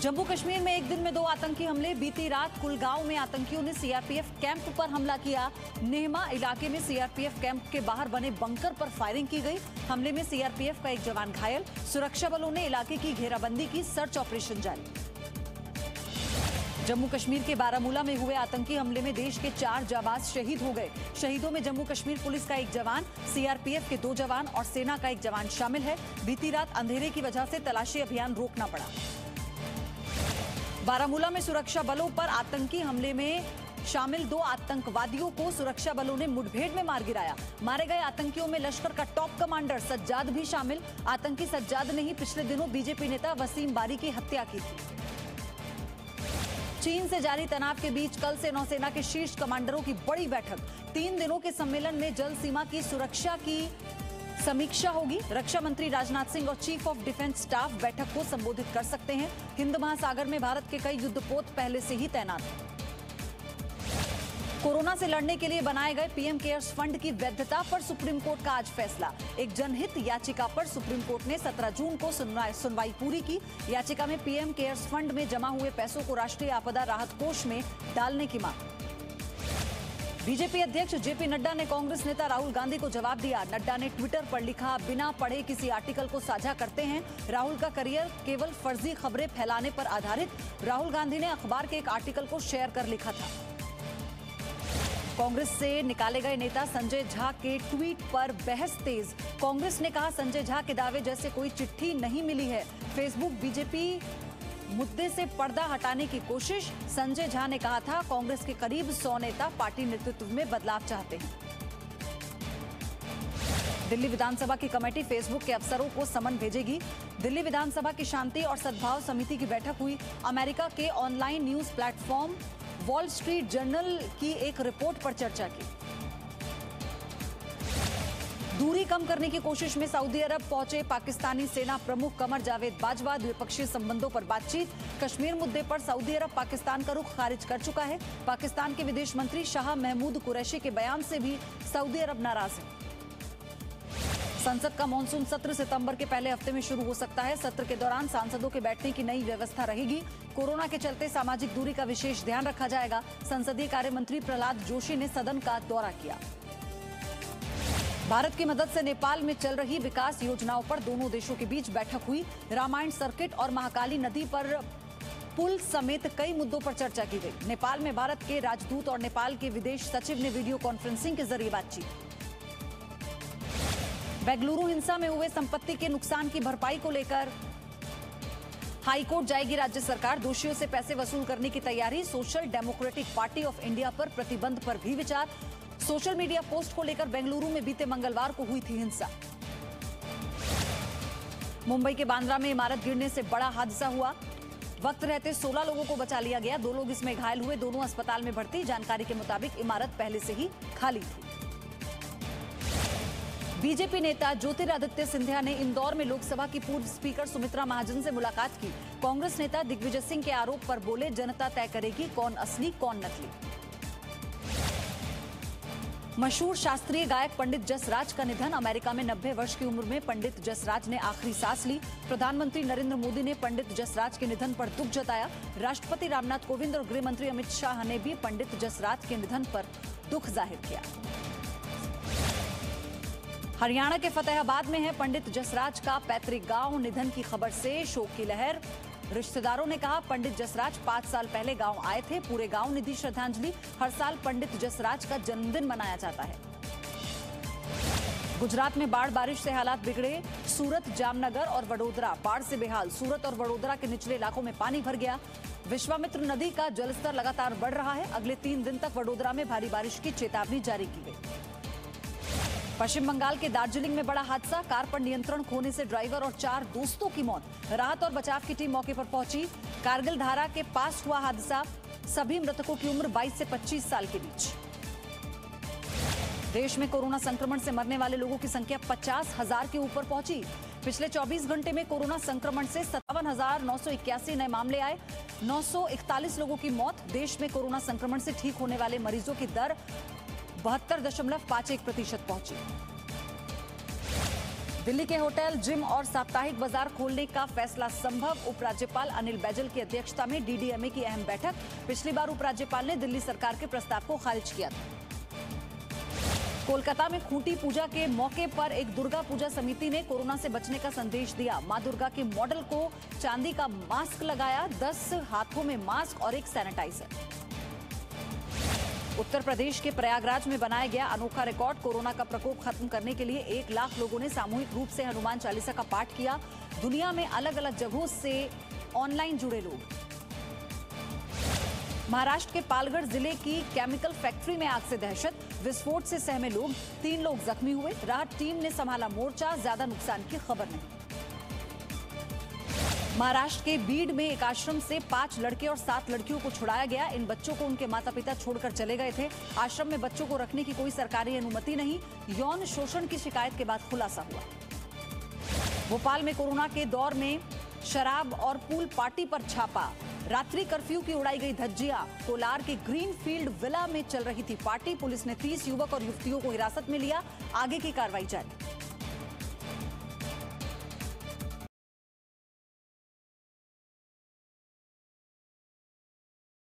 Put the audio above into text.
जम्मू कश्मीर में एक दिन में 2 आतंकी हमले। बीती रात कुलगांव में आतंकियों ने सीआरपीएफ कैंप पर हमला किया। नेहमा इलाके में सीआरपीएफ कैंप के बाहर बने बंकर पर फायरिंग की गई। हमले में सीआरपीएफ का एक जवान घायल। सुरक्षा बलों ने इलाके की घेराबंदी की, सर्च ऑपरेशन जारी। जम्मू कश्मीर के बारामूला में हुए आतंकी हमले में देश के 4 जाबाज शहीद हो गए। शहीदों में जम्मू कश्मीर पुलिस का एक जवान, सीआरपीएफ के 2 जवान और सेना का एक जवान शामिल है। बीती रात अंधेरे की वजह से तलाशी अभियान रोकना पड़ा। बारामूला में सुरक्षा बलों पर आतंकी हमले में शामिल 2 आतंकवादियों को सुरक्षा बलों ने मुठभेड़ में मार गिराया। मारे गए आतंकियों में लश्कर का टॉप कमांडर सज्जाद भी शामिल। आतंकी सज्जाद ने ही पिछले दिनों बीजेपी नेता वसीम बारी की हत्या की थी। चीन से जारी तनाव के बीच कल से नौसेना के शीर्ष कमांडरों की बड़ी बैठक। 3 दिनों के सम्मेलन में जल सीमा की सुरक्षा की समीक्षा होगी। रक्षा मंत्री राजनाथ सिंह और चीफ ऑफ डिफेंस स्टाफ बैठक को संबोधित कर सकते हैं। हिंद महासागर में भारत के कई युद्धपोत पहले से ही तैनात हैं। कोरोना से लड़ने के लिए बनाए गए पीएम केयर्स फंड की वैधता पर सुप्रीम कोर्ट का आज फैसला। एक जनहित याचिका पर सुप्रीम कोर्ट ने 17 जून को सुनवाई पूरी की। याचिका में पीएम केयर्स फंड में जमा हुए पैसों को राष्ट्रीय आपदा राहत कोष में डालने की मांग। बीजेपी अध्यक्ष जेपी नड्डा ने कांग्रेस नेता राहुल गांधी को जवाब दिया। नड्डा ने ट्विटर पर लिखा, बिना पढ़े किसी आर्टिकल को साझा करते हैं। राहुल का करियर केवल फर्जी खबरें फैलाने पर आधारित। राहुल गांधी ने अखबार के एक आर्टिकल को शेयर कर लिखा था। कांग्रेस से निकाले गए नेता संजय झा के ट्वीट पर बहस तेज। कांग्रेस ने कहा, संजय झा के दावे जैसे कोई चिट्ठी नहीं मिली है। फेसबुक बीजेपी मुद्दे से पर्दा हटाने की कोशिश। संजय झा ने कहा था, कांग्रेस के करीब 100 नेता पार्टी नेतृत्व में बदलाव चाहते हैं। दिल्ली विधानसभा की कमेटी फेसबुक के अफसरों को समन भेजेगी। दिल्ली विधानसभा की शांति और सद्भाव समिति की बैठक हुई। अमेरिका के online news platform wall street journal की एक रिपोर्ट पर चर्चा की। दूरी कम करने की कोशिश में सऊदी अरब पहुंचे पाकिस्तानी सेना प्रमुख कमर जावेद बाजवा। द्विपक्षीय संबंधों पर बातचीत। कश्मीर मुद्दे पर सऊदी अरब पाकिस्तान का रुख खारिज कर चुका है। पाकिस्तान के विदेश मंत्री शाह महमूद कुरैशी के बयान से भी सऊदी अरब नाराज है। संसद का मॉनसून सत्र सितंबर के पहले हफ्ते में शुरू हो सकता है। सत्र के दौरान सांसदों के बैठने की नई व्यवस्था रहेगी। कोरोना के चलते सामाजिक दूरी का विशेष ध्यान रखा जाएगा। संसदीय कार्य मंत्री प्रहलाद जोशी ने सदन का दौरा किया। भारत की मदद से नेपाल में चल रही विकास योजनाओं पर दोनों देशों के बीच बैठक हुई। रामायण सर्किट और महाकाली नदी पर पुल समेत कई मुद्दों पर चर्चा की गई। नेपाल में भारत के राजदूत और नेपाल के विदेश सचिव ने वीडियो कॉन्फ्रेंसिंग के जरिए बातचीत। बेंगलुरु हिंसा में हुए संपत्ति के नुकसान की भरपाई को लेकर हाईकोर्ट जाएगी राज्य सरकार। दोषियों से पैसे वसूल करने की तैयारी। Social democratic party of India पर प्रतिबंध पर भी विचार। सोशल मीडिया पोस्ट को लेकर बेंगलुरु में बीते मंगलवार को हुई थी हिंसा। मुंबई के बांद्रा में इमारत गिरने से बड़ा हादसा हुआ। वक्त रहते 16 लोगों को बचा लिया गया। 2 लोग इसमें घायल हुए। दोनों अस्पताल में भर्ती। जानकारी के मुताबिक इमारत पहले से ही खाली थी। बीजेपी नेता ज्योतिरादित्य सिंधिया ने इंदौर में लोकसभा की पूर्व स्पीकर सुमित्रा महाजन से मुलाकात की। कांग्रेस नेता दिग्विजय सिंह के आरोप पर बोले, जनता तय करेगी कौन असली कौन नकली। मशहूर शास्त्रीय गायक पंडित जसराज का निधन। अमेरिका में 90 वर्ष की उम्र में पंडित जसराज ने आखिरी सांस ली। प्रधानमंत्री नरेंद्र मोदी ने पंडित जसराज के निधन पर दुख जताया। राष्ट्रपति रामनाथ कोविंद और गृह मंत्री अमित शाह ने भी पंडित जसराज के निधन पर दुख जाहिर किया। हरियाणा के फतेहाबाद में है पंडित जसराज का पैतृक गांव। निधन की खबर से शोक की लहर। रिश्तेदारों ने कहा, पंडित जसराज 5 साल पहले गांव आए थे। पूरे गांव ने दी श्रद्धांजलि। हर साल पंडित जसराज का जन्मदिन मनाया जाता है। गुजरात में बाढ़ बारिश से हालात बिगड़े। सूरत, जामनगर और वडोदरा बाढ़ से बेहाल। सूरत और वडोदरा के निचले इलाकों में पानी भर गया। विश्वामित्र नदी का जलस्तर लगातार बढ़ रहा है। अगले 3 दिन तक वडोदरा में भारी बारिश की चेतावनी जारी की गई। पश्चिम बंगाल के दार्जिलिंग में बड़ा हादसा। कार पर नियंत्रण खोने से ड्राइवर और 4 दोस्तों की मौत। राहत और बचाव की टीम मौके पर पहुंची। कारगिल धारा के पास हुआ हादसा। सभी मृतकों की उम्र 22 से 25 साल के बीच। देश में कोरोना संक्रमण से मरने वाले लोगों की संख्या 50,000 के ऊपर पहुंची। पिछले 24 घंटे में कोरोना संक्रमण से 57,981 नए मामले आए। 941 लोगों की मौत। देश में कोरोना संक्रमण से ठीक होने वाले मरीजों की दर 72.51% पहुंची। दिल्ली के होटल, जिम और साप्ताहिक बाजार खोलने का फैसला संभव। उपराज्यपाल अनिल बैजल की अध्यक्षता में डीडीएमए की अहम बैठक। पिछली बार उपराज्यपाल ने दिल्ली सरकार के प्रस्ताव को खारिज किया था। कोलकाता में खूंटी पूजा के मौके पर एक दुर्गा पूजा समिति ने कोरोना से बचने का संदेश दिया। मां दुर्गा के मॉडल को चांदी का मास्क लगाया, 10 हाथों में मास्क और एक सैनिटाइजर। उत्तर प्रदेश के प्रयागराज में बनाया गया अनोखा रिकॉर्ड। कोरोना का प्रकोप खत्म करने के लिए 1 लाख लोगों ने सामूहिक रूप से हनुमान चालीसा का पाठ किया। दुनिया में अलग अलग जगहों से ऑनलाइन जुड़े लोग। महाराष्ट्र के पालघर जिले की केमिकल फैक्ट्री में आग से दहशत, विस्फोट से सहमे लोग, 3 लोग जख्मी हुए। राहत टीम ने संभाला मोर्चा, ज्यादा नुकसान की खबर नहीं। महाराष्ट्र के बीड में एक आश्रम से 5 लड़के और 7 लड़कियों को छुड़ाया गया। इन बच्चों को उनके माता पिता छोड़कर चले गए थे। आश्रम में बच्चों को रखने की कोई सरकारी अनुमति नहीं। यौन शोषण की शिकायत के बाद खुलासा हुआ। भोपाल में कोरोना के दौर में शराब और पूल पार्टी पर छापा। रात्रि कर्फ्यू की उड़ाई गई धज्जियां। कोलार के ग्रीनफील्ड विला में चल रही थी पार्टी। पुलिस ने 30 युवक और युवतियों को हिरासत में लिया। आगे की कार्रवाई जारी।